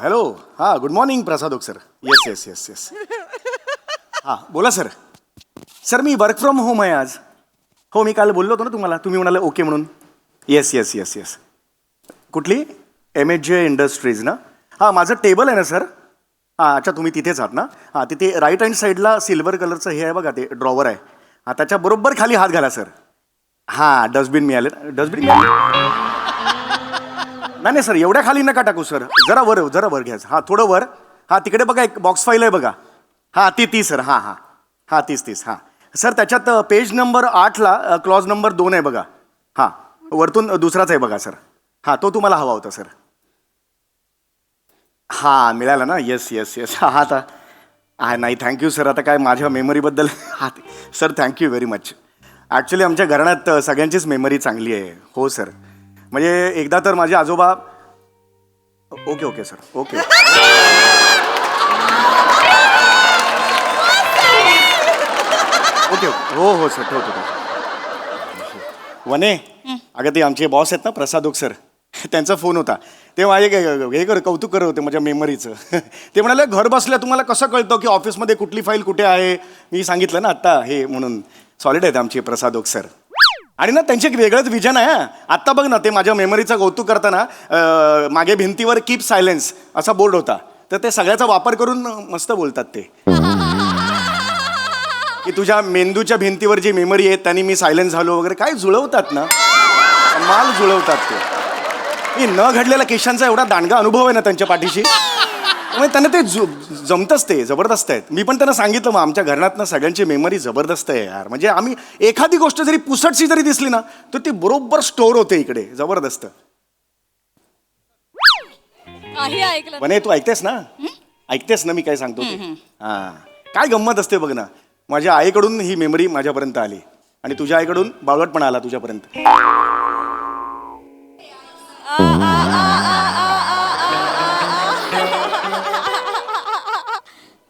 Hello. हां, good morning Prasad okay sir. Yes yes yes yes. हां बोला सर. सर मी वर्क फ्रॉम होम आहे आज. हो मी काल बोललो होतो ना तुम्हाला, तुम्ही म्हणाले ओके म्हणून. Yes yes yes yes. कुठली? MHJ इंडस्ट्रीज ना. हां माझं टेबल आहे ना सर. हां अच्छा तुम्ही तिथेच आहात ना. हां तिथे राईट हँड साईडला सिल्वर कलरचं हे आहे बघा, ते ड्रॉवर आहे. हां त्याच्या बरोबर खाली हात घाला सर. हां डस्टबिन मिळाले. डस्टबिन मिळाले. नाही नाही सर एवढ्या खाली नका टाकू सर. जरा वर घ्या. हां थोडं वर. हां तिकडे बघा एक बॉक्स फाईल आहे बघा. हां ती सर. हां हां हां तीस. हां सर त्याच्यात पेज नंबर 8ला क्लॉज नंबर 2 आहे बघा. हां वरतून दुसराच आहे बघा सर. हां तो तुम्हाला हवा होता सर. हां मिळाला ना. Yes yes yes. हां आता हां नाही थँक्यू सर. आता काय माझ्या मेमरीबद्दल हां sir thank you very much. Actually आमच्या घराण्यात सगळ्यांचीच मेमरी चांगली आहे. हो सर म्हणजे एकदा तर माझे आजोबा. Okay sir okay. ओके हो सर ठेवतो. वने अगं ते आमचे बॉस आहेत ना प्रसाद ओक सर, त्यांचा फोन होता. ते माझे कौतुक करत होते माझ्या मेमरीचं. ते म्हणाले घर बसल्या तुम्हाला कसं कळतं की ऑफिसमध्ये कुठली फाईल कुठे आहे. मी सांगितलं ना आत्ता हे म्हणून. सॉलिड आहेत आमचे प्रसाद ओक सर. आणि ना त्यांचे एक वेगळंच विजन आहे. आत्ता बघ ना ते माझ्या मेमरीचं कौतुक करताना मागे भिंतीवर कीप सायलेन्स असा बोर्ड होता. तर ते सगळ्याचा वापर करून मस्त बोलतात ते की तुझ्या मेंदूच्या भिंतीवर जी मेमरी आहे त्यांनी मी सायलेन्स झालो वगैरे. काय जुळवतात ना, माल जुळवतात ते. मी न घडलेल्या केशांचा एवढा दांडगा अनुभव आहे ना त्यांच्या पाठीशी. त्यामुळे त्यांना ते जमतंच, ते जबरदस्त आहेत. मी पण त्यांना सांगितलं मग आमच्या घरात ना सगळ्यांची मेमरी जबरदस्त आहे यार. म्हणजे आम्ही एखादी गोष्ट जरी पुसटशी जरी दिसली ना तर ती बरोबर स्टोअर होते इकडे. जबरदस्त. म्हणे तू ऐकतेस ना मी काय सांगतो ते. हां काय गंमत असते बघ ना. माझ्या आईकडून ही मेमरी माझ्यापर्यंत आली आणि तुझ्या आईकडून बावळटपणा आला तुझ्यापर्यंत.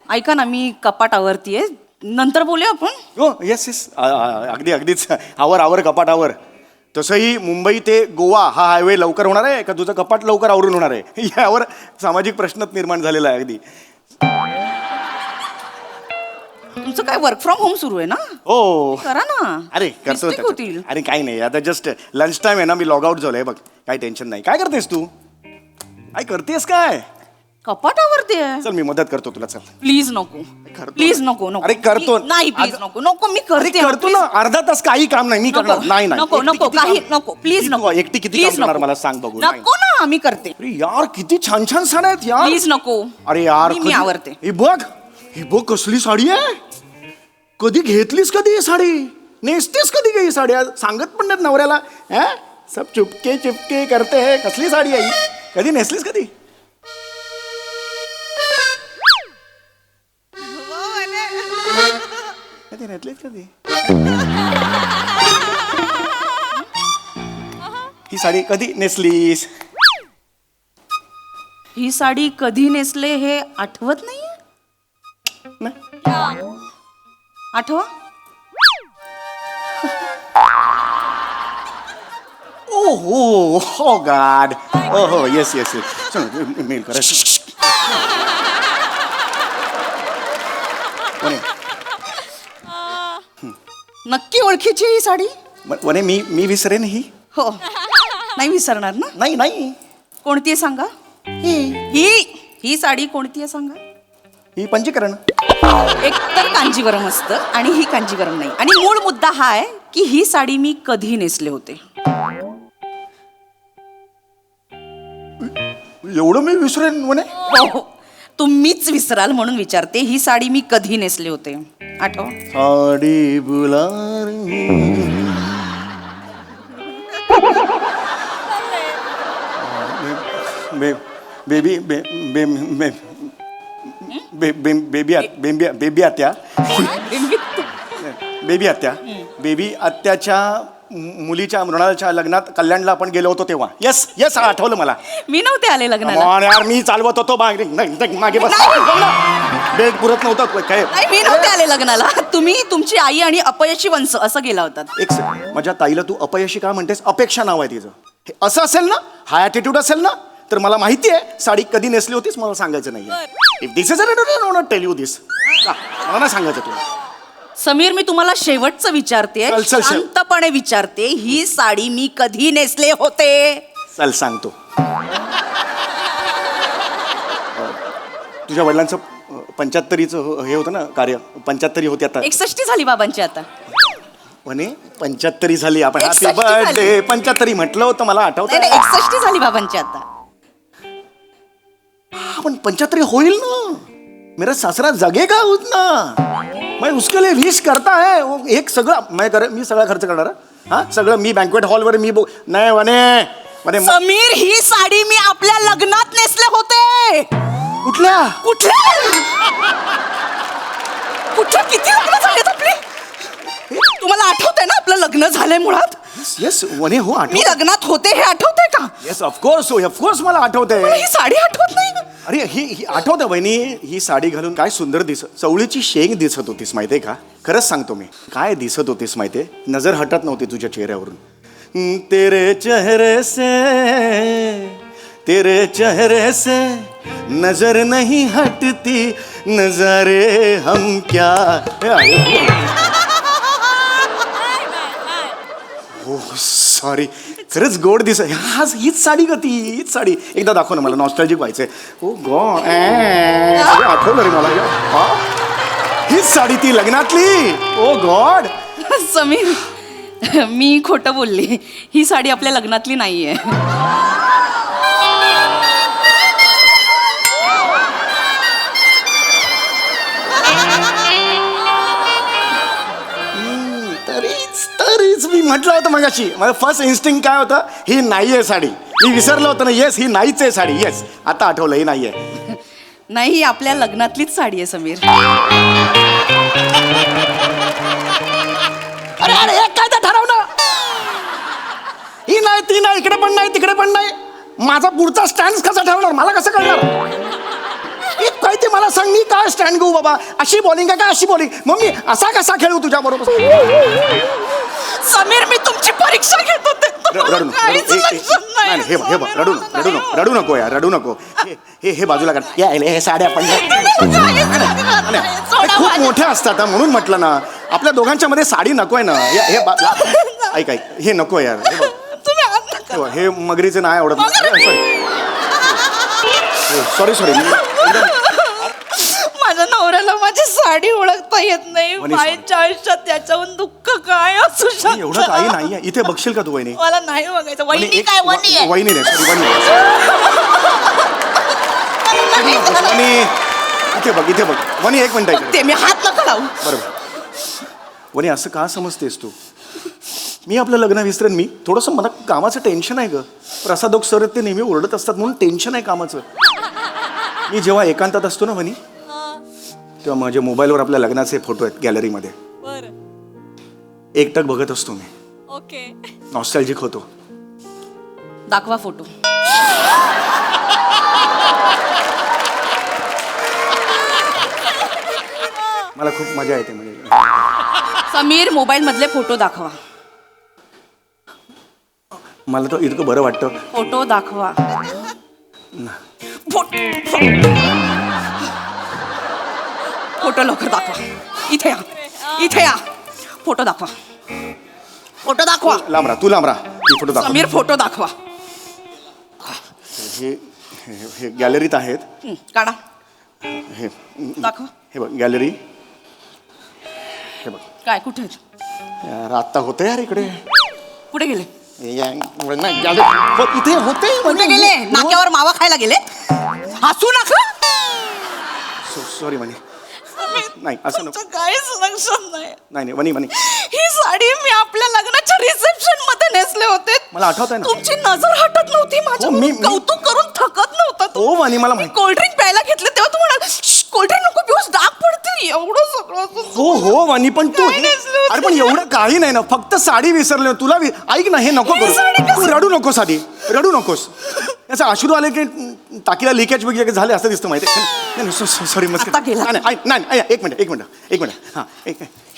ऐका ना मी कपाट आवरतीये, नंतर बोलूया आपण. हो येस अगदीच. आवर कपाटावर. तसंही मुंबई ते गोवा हा हायवे लवकर होणार आहे का तुझं कपाट लवकर आवरून होणार आहे यावर सामाजिक प्रश्नच निर्माण झालेला आहे. अगदी तुमचं काय वर्क फ्रॉम होम सुरू आहे ना. हो करा ना. अरे करतो. होतील. अरे काही नाही आता जस्ट लंच टाइम आहे ना, मी लॉग आउट झालोय बघ. काही टेन्शन नाही. काय करतेस तू? काय करतेस काय? कपाट आवरते. चल मी मदत करतो तुला. चल प्लीज नको. प्लीज नको. अरे करतो. नाही प्लीज नको मी करते. करतो ना. अर्धा तास काही काम नाही मी करणार. नाही नको काही नको प्लीज नको. एकटी किती काम करणार मला सांग बघू. नको ना मी करते. अरे यार किती छान साड्या आहेत यार. प्लीज नको. अरे यार मी आवरते. ही बघ कसली साडी आहे. कधी घेतलीस कधी ही साडी? नेसतेस कधी ही साडी? सांगत पण नाहीत नवऱ्याला. सब चुपके करते है. कसली साडी आहे? कधी नेसलीस कधी? कधी नेसलीस कधी? ही साडी कधी नेसलीस? ही साडी कधी नेसले हे आठवत नाहीये. आठवा. Oh God. Oh yes. Mail करा. नक्की ओळखीची ही साडी. वने मी विसरेन ही. हो नाही विसरणार ना. नाही. कोणती आहे सांगा. ही साडी कोणती आहे सांगा. ही पंचकरण. एक तर कांजीवरम असतं आणि ही कांजीवरम नाही. आणि मूळ मुद्दा हा आहे की ही साडी मी कधी नेसले होते. एवढं मी विसरेन म्हणे. हो तुम्हीच विसराल म्हणून विचारते. ही साडी मी कधी नेसले होते आठवा. साडी बुलार बेबी आत्याच्या मुलीच्या मृणालच्या लग्नात कल्याणला आपण गेलो होतो तेव्हा. येस आठवलं मला. मी नव्हते आले लग्नाला. यार मी चालवत होतो मागे बस. बेड पुरत नव्हतं काय. मी नव्हते आले लग्नाला. तुम्ही तुमची आई आणि अपयशी वंश असं गेला होता. एक माझ्या ताईला तू अपयशी का म्हणतेस? अपेक्षा नाव आहे तिचं. हे असं असेल ना, हा ॲटिट्यूड असेल ना तर मला माहिती आहे साडी कधी नेसली होतीस, मला सांगायचं नाही. If this is tell you this, मला नाही सांगायचं तुला. समीर, मी तुम्हाला शेवटचं विचारते, चल, चल, चल. शांतपणे विचारते, ही साडी मी कधी नेसले होते? चल सांगतो. तुझ्या वडिलांचं 75चं हे होतं ना कार्य, 75 होते आता. 61 झाली बाबांची आता. म्हणे 75 झाली, आपण हॅपी 61 झाली. बर्थडे 75 म्हटलं होतं, मला आठवतं. नाही, 61 झाली बाबांची आता. पण 75 होईल ना, मेरा सासरा जगेगा उतना, मैं उसके लिए विश करता है. वो एक सगळं मी सगळा खर्च करणार. हा सगळं मी बँक्वेट हॉलवर मी नाही म्हणे समीर, ही साडी मी आपल्या लग्नात नेसले होते. कुठल्या कुठल्या किती लग्न झालेत आपली? तुम्हाला आठवतंय ना आपलं लग्न झालंय मुळात? येस वने हो आठव. मी लग्नात होते हे आठवतंय का? येस ऑफकोर्स मला आठवतंय. मला ही साडी आठवत नाही. अरे ही आठवतं बहिणी, ही साडी घालून काय सुंदर चवळीची शेंग दिसत होतीस माहितीये का. खरंच सांगतो मी, काय दिसत होतीस माहितीये, नजर हटत नव्हती तुझ्या चेहऱ्यावरून. तेरे चेहरे से नजर नहीं हटती, नजारे हम क्या. हो सॉरी, खरंच गोड दिसत. हीच साडी का ती, हीच साडी. एकदा दाखव ना मला, नॉस्टॅल्जिक व्हायचंय. ओ गॉड, आठवलं रे मला. हीच साडी ती लग्नातली. ओ गॉड. समीर, मी खोटं बोलले, ही साडी आपल्या लग्नातली नाहीये. तरीच मी म्हटलं होतं मगाशी, माझं फर्स्ट इन्स्टिंग काय होतं, ही नाहीये साडी. मी विसरलो होतं ना. येस, ही नाहीच आहे साडी. येस, आता आठवलं, ही नाहीये. नाही, ही आपल्या लग्नातलीच साडी आहे समीर. अरे अरे हे काय तर ठरव ना. ही नाही, ती नाही, इकडे पण नाही, तिकडे पण नाही. माझा पुढचा स्टँड कसा ठरवणार, मला कसं कळणार? काय ते मला सांग, मी काय स्टँड घेऊ बाबा? अशी बॉलिंग का अशी बॉलिंग? मग मी असा कसा खेळू तुझ्या बरोबर? समीर, मी तुमची परीक्षा घेत होते. रडू नको यार, रडू नको. हे बाजूला काढ. हे साड्या पण खूप मोठ्या असतात हा, म्हणून म्हटलं ना, आपल्या दोघांच्या मध्ये साडी नकोय ना. ऐक हे नको यार. हे मगरीचे नाही आवडत. सॉरी माझ्या नवऱ्याला माझी साडी ओळखता येत नाही. माझ्या आयुष्यात त्याच्याहून दुःख काय असू शकतं? एवढं काही नाहीये. इथे बघशील का तू वहिनी? मला नाही बघायचं. वहिनी काय? वहिनी आहे. वहिनी नाही, सॉरी वहिनी. इथे बघ वहिनी, एक मिनिट. ते मी हात नका लावू. बरोबर वहिनी, असं का समजतेस तू? मी आपलं लग्न विसरेन. मी थोडंसं मला कामाचं टेन्शन आहे ग. प्रसादोक सर ते नेहमी ओरडत असतात म्हणून टेन्शन आहे कामाचं. मी जेव्हा एकांतात असतो ना वहिनी, तेव्हा माझ्या मोबाईलवर आपल्या लग्नाचे फोटो आहेत गॅलरीमध्ये. एकटक बघत असतो मी. ओके, नॉस्टॅल्जिक होतो. दाखवा फोटो. मला खूप मजा येते म्हणजे. समीर, मोबाईल मधले फोटो दाखवा. मला तर इतकं बरं वाटतं. फोटो दाखवा. फोटो लवकर दाखवा. इथे या. फोटो दाखवा. लांब राहा. फोटो दाखव. समीर, फोटो दाखवा. हे गॅलरीत आहेत. काढा. हे दाखवा. हे बघ गॅलरी. हे बघ काय? कुठे यार, आत्ता होतं यार इकडे. कुठे गेले? इथे होते. कुठे गेले? नाक्यावर मावा खायला गेले? हसू नका. सॉरी म्हणे. नाही असं नको. काहीच लक्षात नाही वनी ही साडी मी आपल्या लग्नाच्या रिसेप्शन मध्ये नेसले होते. मला आठवत आहे ना. तुमची नजर हटत नव्हती माझ्या. मी कौतुक करून थकत नव्हता तू. हो वनी, मला कोल्ड्रिंक प्यायला घेतले तेव्हा तू म्हणाल कोल्ड्रिंक नको पिऊस, डाग पडतील. एवढं सगळं. हो वनी, पण तू काय नेसले होते? अरे पण एवढं काही नाही ना, फक्त साडी विसरले. तुला ऐक ना, हे नको साडी करू. कशी? तू रडू नकोस आधी, रडू नकोस. याचा अश्रू आले की टाकीला लिकेज वगैरे झाले असं दिसतं माहिती. सॉरी मस्त. आता गेला. नाही एक मिनिट. हा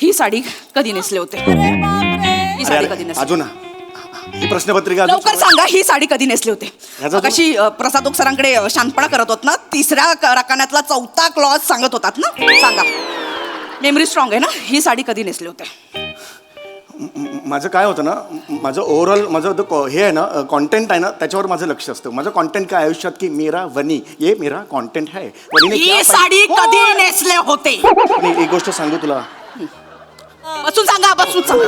ही साडी कधी नेसले होते? ही साडी कधी नेसली? अजून ही प्रश्नपत्रिका अजून लवकर सांगा, ही साडी कधी नेसली होते? ह्याचा तो- कशी प्रसाद ओक सरांकडे शांतपणा करत होत ना, तिसऱ्या रकान्यातला चौथा क्लॉज सांगत होतात ना, सांगा. मेमरी स्ट्रॉंग आहे ना, ही साडी कधी नेसली होते? माझं काय होतं ना, माझं ओव्हरऑल माझं हे आहे ना, कॉन्टेंट आहे ना, त्याच्यावर माझं लक्ष असतं. माझं कॉन्टेंट काय आयुष्यात की मेरा वनी, ये मेरा कॉन्टेंट है. वनीने क्या ही साडी कधी नेसले होते? आणि एक गोष्ट सांगू तुला, बसून सांगा, बसून सांगा.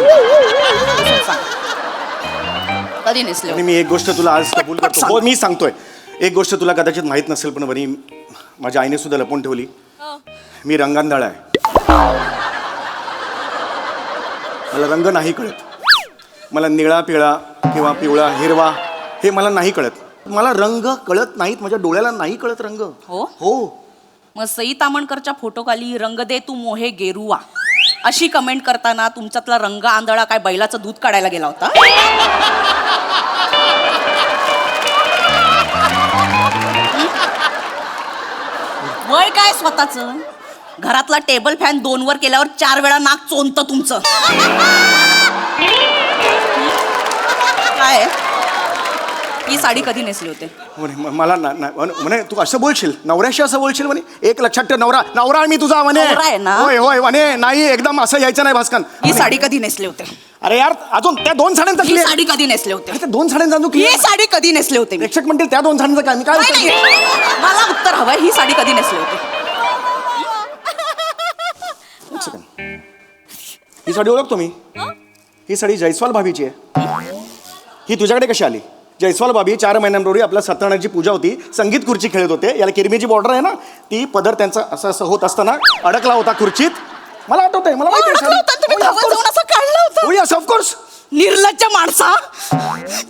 कधी नेसले आणि होते? मी एक गोष्ट तुला आज कबूल पटपट करतो. सांग. हो, मी सांगतोय. एक गोष्ट तुला कदाचित माहीत नसेल, पण वनी माझ्या आईने सुद्धा लपवून ठेवली. मी रंगांधाळ आहे. मला रंग नाही कळत. मला निळा पिळा किंवा पिवळा हिरवा हे मला नाही कळत. मला रंग कळत नाहीत, माझ्या डोळ्याला नाही कळत रंग. हो? हो. मग सई तामणकरच्या फोटोखाली रंग दे तू मोहे गेरुवा अशी कमेंट करताना तुमच्यातला रंग आंधळा काय बैलाचं दूध काढायला गेला होता? वय काय स्वतःच? घरातला टेबल फॅन 2 वर केल्यावर 4 वेळा नाक चोंत तुमचं. काय ही साडी कधी नेसली होते? मला म्हणे तू असं बोलशील, नवऱ्याशी असं बोलशील म्हणे. एक लक्षात ठेव, नवरा नवरा आहे मी तुझा म्हणे. नवरा आहे ना? होय होय म्हणे. नाही, एकदम असं यायचं नाही भास्कन. ही साडी कधी नेसली होते? अरे यार, अजून त्या 2 साड्यांचा ही clear- साडी कधी नेसले होते? अरे त्या 2 साड्यांचा अजून ही clear- साडी कधी नेसले होते? मी प्रेक्षक म्हणतील त्या 2 साड्यांचं काय, मी काय नाही, उत्तर नाही. देऊ? मला उत्तर हवंय, ही साडी कधी नेसली होती? एक सेकंड. ही साडी ओळखतो मी. ही साडी जयस्वाल भाभीची आहे. ही तुझ्याकडे कशी आली? जयस्वाल भाभी 4 महिन्यांपूर्वी आपल्या सत्यनारायणची पूजा होती, संगीत खुर्ची खेळत होते. याला किरमीची बॉर्डर आहे ना, ती पदर त्यांचा असं असं होत असताना अडकला होता खुर्चीत. मला आठवतंय, मला माहिती आहे अडकला होता आणि तुम्ही धावत जाऊन असं काढलं होतं? Yes of course. निर्लज्ज माणसा,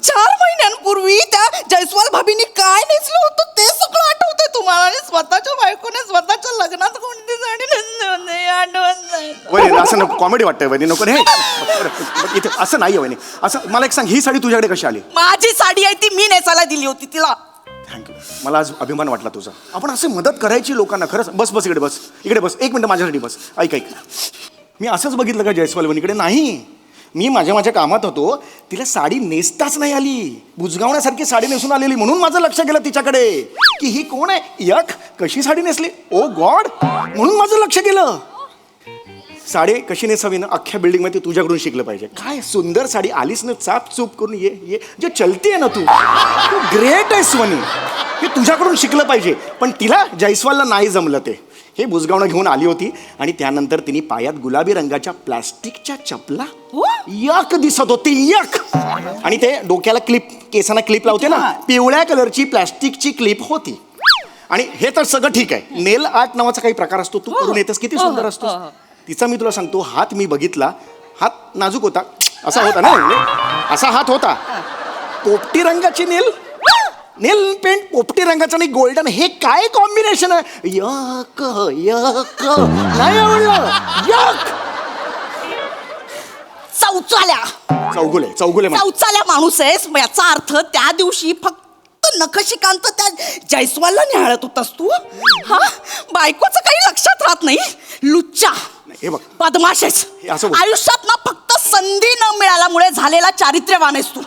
4 महिन्यांपूर्वी त्या जयस्वाल भाभींनी काय नेसलं होतं ते सगळं आठवतंय तुम्हाला, आणि स्वतःच्या बायकोने स्वतःच्या लग्नात कोणती साडी नेसली होती आठवत नाही. वहिनी असं नको, कॉमेडी वाटतंय वहिनी, नको हे. इथे असं नाही वहिनी. असं मला एक सांग, ही साडी तुझ्याकडे कशी आली? माझी साडी आहे ती मी नेसायला दिली होती तिला. थँक्यू. मला आज अभिमान वाटला तुझा. आपण असं मदत करायची लोकांना. खरंच. बस बस इकडे बस, इकडे बस. 1 मिनिट माझ्यासाठी बस. ऐक ऐक. मी असंच बघितलं का जयस्वाल वहिनीकडे? नाही, मी माझ्या कामात होतो. तिला साडी नेसताच नाही आली. बुजगावण्यासारखी साडी नेसून आलेली, म्हणून माझं लक्ष गेलं तिच्याकडे की ही कोण आहे. यक, कशी साडी नेसली, ओ गॉड, म्हणून माझं लक्ष गेलं. साडी कशी नेसावी ना, अख्ख्या बिल्डिंगमध्ये तुझ्याकडून शिकलं पाहिजे. काय सुंदर साडी आलीस ना, चाप चूप करून ये जे चलती आहे ना, तू ग्रेट आहेस वनी. हे तुझ्याकडून शिकलं पाहिजे. पण तिला जयस्वालला नाही जमलं ते. हे बुजगावणं घेऊन आली होती आणि त्यानंतर तिने पायात गुलाबी रंगाच्या प्लास्टिकच्या चपला यक दिसत होती, यक. आणि ते डोक्याला क्लिप, केसांना क्लिप लावते ना, पिवळ्या कलरची प्लास्टिकची क्लिप होती. आणि हे तर सगळं ठीक आहे. नेल आर्ट नावाचा काही प्रकार असतो, तू करून येतेस, किती सुंदर असतो. तिचा मी तुला सांगतो, हात मी बघितला, हात नाजूक होता, असा होता ना, असा हात होता. पोपटी रंगाची नेल पेंट, पोपटी रंगाचं आणि गोल्डन, हे काय कॉम्बिनेशन आहे. यक यक, नाही आवडलं. यक. चौगुले चौचाल्या माणूस आहेस, याचा अर्थ त्या दिवशी फक्त नखशिकांत त्या जयस्वालला निहाळत होतास तू. हा, बायकोचं काही लक्षात राहत नाही. लुच्चा, हे बघ, बदमाशेस, हे असं बोल. आयुष्यात ना फक्त संधी न मिळाल्यामुळे झालेला चारित्र्यवान आहेस तू.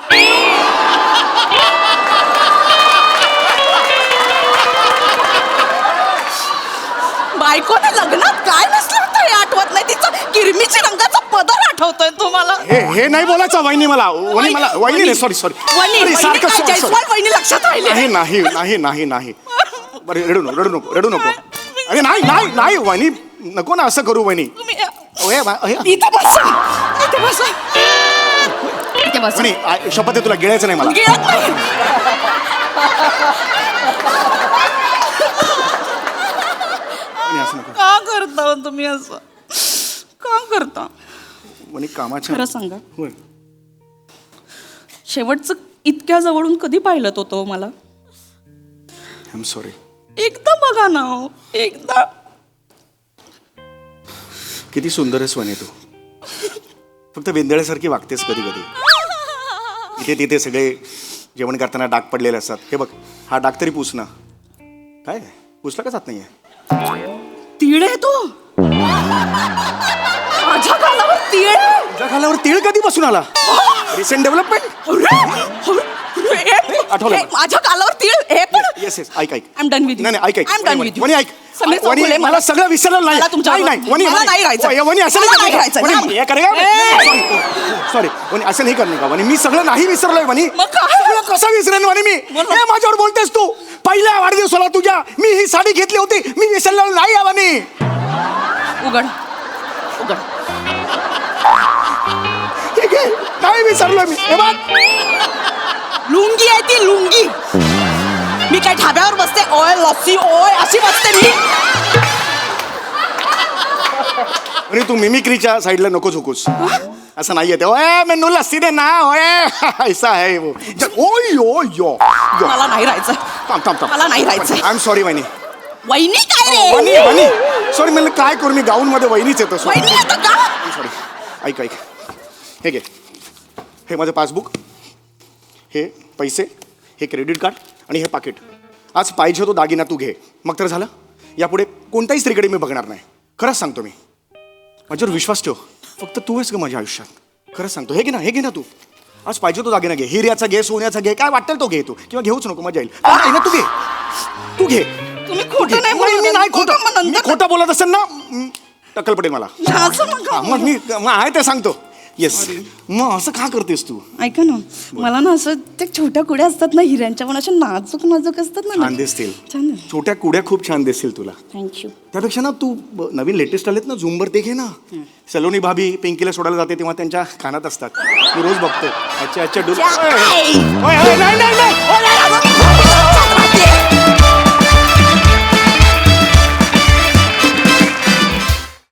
बायकोने लग्नात काय नसलं होतं हे आठवत नाही. तिचं किरमीची रंगाचा पदर आठवतोय तुम्हाला. हे नाही बोलायचं वहिनी. मला वहिनी नाही, सॉरी जयस्वाल वहिनी लक्षात राहिले. नाही. बरं, रडू नको. अरे नाही वहिनी, नको ना असं करू वहिनी. इथे बसा. वहिनी, शपथ आहे तुला गिळायचं नाही मला. गिळत नाही. वहिनी, असं नको. का करता हो तुम्ही असं? का करता? वहिनी, कामाच्या. खरं सांगा, होय. शेवटचं इतक्या जवळून कधी पाहिलं होतं मला? I am sorry. एकदा बघा ना हो, एकदा. किती सुंदर आहेस वहिनी तू. फक्त वेंदळ्यासारखी वागतेस कधी कधी. इथे तिथे सगळे जेवण करताना डाग पडलेले असतात. हे बघ, हा डाग तरी पुस ना. काय पुसला का जात नाहीये? तिळ आहे तो. माझ्या गालावर तीळ तुझ्या गालावर तीळ कधी बसून आला? Recent development. आठवलं मला. माझ्या गालावर तीळ हे पण येस येस, ऐक ऐक. आय एम डन विथ नाही नाही, ऐक ऐक. आय एम डन विथ वनी ऐक. समीर वनी, चौगुले, मला सगळं विसरलं नाही. मला तुमच्या नाही नाही, वनी मला नाही राहायचं. वनी असं मला नाही राहायचं. वनी, नाही. हे करेगा. सॉरी वनी, असं नाही करणे का वनी? मी सगळं नाही विसरलोय वनी. मग काय? सगळं कसं विसरेन वनी मी? बोल. हे माझ्यावर बोलतेस तू? पहिल्या वाढदिवसाला तुझ्या मी ही साडी घेतली होती, मी विसरलेलो नाही आहे वनी. उघड उघड ठीक आहे, नाही विसरलोय मी. हे बघ, लुंगी आहे ती लुंगी. मी काय ढाब्यावर बसते ओय लस्सी ओय अशी बसते मी. आणि तू मिमिक्रीच्या साईडला नको झोकूस. असं नाहीये ते. ओए मेनू लस्सी दे ना ओए. ऐसा है वो. ओय यो यो यो. मला नाही राहायचं. थांब थांब थांब. मला नाही राहायचं. आय एम सॉरी वहिनी. वहिनी काय रे वहिनी वहिनी सॉरी, मला काय करू मी? गाऊन मध्ये वहिनीच येतं. वहिनी आता का सॉरी. ऐक ऐक, हे घे. हे माझं पासबुक, हे पैसे, हे क्रेडिट कार्ड आणि हे पाकिट. आज पाहिजे तो दागिना तू घे, मग तर झालं. यापुढे कोणत्याही स्त्रीकडे मी बघणार नाही. खरंच सांगतो मी. माझ्यावर विश्वास ठेव. फक्त तू आहेस का माझ्या आयुष्यात? खरंच सांगतो. हे घे ना तू. आज पाहिजे तो दागिना घे. हिऱ्याचा घे, सोन्याचा घे, काय वाटेल तो घे तू. किंवा घेऊच नको, मजा येईल. नाही ना, तू घे. तू घे. तुम्ही खोटं नाही मी बोलत. नाही बघा मग खोटं. मी नंतर खोटं बोलत असेल ना, टक्कल पडेल मला. असं नका हा, मग मी मग आहे ते सांगतो. येस. मग असं का करतेस तू? ऐका ना, मला ना असं त्या छोट्या कुड्या असतात ना हिऱ्यांच्या, पण अशा नाजूक नाजूक असतात ना. छान दिसतील. छान छोट्या कुड्या खूप छान दिसतील तुला. थँक्यू. त्यापेक्षा ना तू नवीन लेटेस्ट आलेत ना झुंबर, ते घे ना. सलोनी भाभी पिंकीला सोडायला जाते तेव्हा त्यांच्या कानात असतात. मी रोज बघतो. अच्छा अच्छा डुल. चाय. ओय, ओय, ओय, नाही नाही नाही. ओय, नाही,